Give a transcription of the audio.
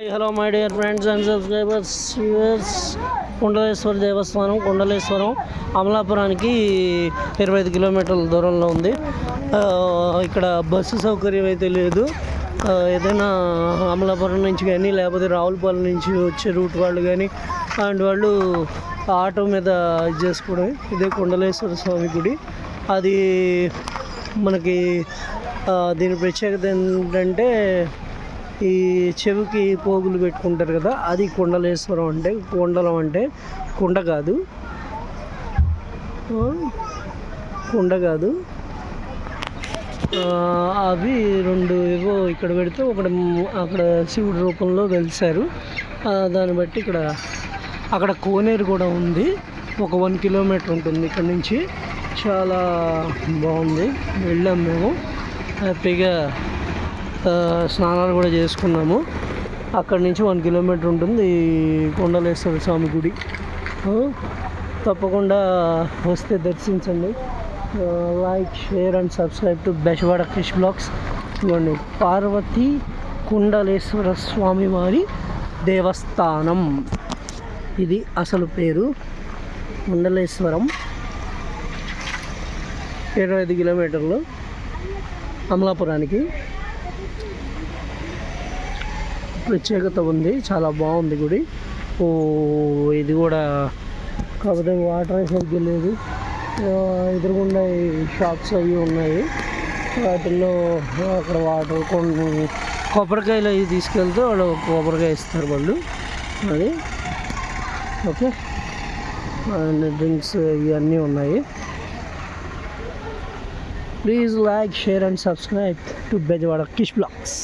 Hello my dear friends and subscribers. Kundaleswara దేవస్థానం కుండలేశ్వరం అమలాపురానికి 25 కిలోమీటర్ల దూరంలో ఉంది. ఇక్కడ బస్సు సౌకర్యం అయితే లేదు. ఏదైనా అమలాపురం నుంచి కానీ లేకపోతే రావులపాలెం నుంచి వచ్చే రూట్ వాళ్ళు కానీ అలాంటి వాళ్ళు ఆటో మీద ఇది చేసుకోవడం. ఇదే కుండలేశ్వర స్వామి గుడి. అది మనకి దీని ప్రత్యేకత ఏంటంటే ఈ చెవికి పోగులు పెట్టుకుంటారు కదా, అది కుండలేశ్వరం అంటే. కుండలం అంటే కుండ కాదు, అవి రెండు ఏవో ఇక్కడ పెడితే ఒకటి అక్కడ శివుడి రూపంలో వెలిసారు. దాన్ని బట్టి అక్కడ కోనేరు కూడా ఉంది. ఒక 1 కిలోమీటర్ ఉంటుంది ఇక్కడ నుంచి. చాలా బాగుంది. వెళ్ళాం మేము హ్యాపీగా, స్నానాలు కూడా చేసుకున్నాము. అక్కడి నుంచి 1 కిలోమీటర్ ఉంటుంది కుండలేశ్వర స్వామి గుడి. తప్పకుండా వస్తే దర్శించండి. Like, share and subscribe to Bezawada Krish blogs. ఇవ్వండి, పార్వతీ కుండలేశ్వర స్వామి వారి దేవస్థానం. ఇది అసలు పేరు కుండలేశ్వరం. 25 కిలోమీటర్లు అమలాపురానికి. ప్రత్యేకత ఉంది, చాలా బాగుంది గుడి. ఇది కూడా కాకపోతే వాటర్ సరిగ్గా లేదు. ఎదురుగుండా షాప్స్ అవి ఉన్నాయి. వాటిల్లో అక్కడ వాటర్ కొబ్బరికాయలు అవి తీసుకెళ్తే వాళ్ళు కొబ్బరికాయ ఇస్తారు వాళ్ళు. అది ఓకే. అండ్ డ్రింక్స్ ఇవన్నీ ఉన్నాయి. Please like, share and subscribe to Bezawada Krish blogs.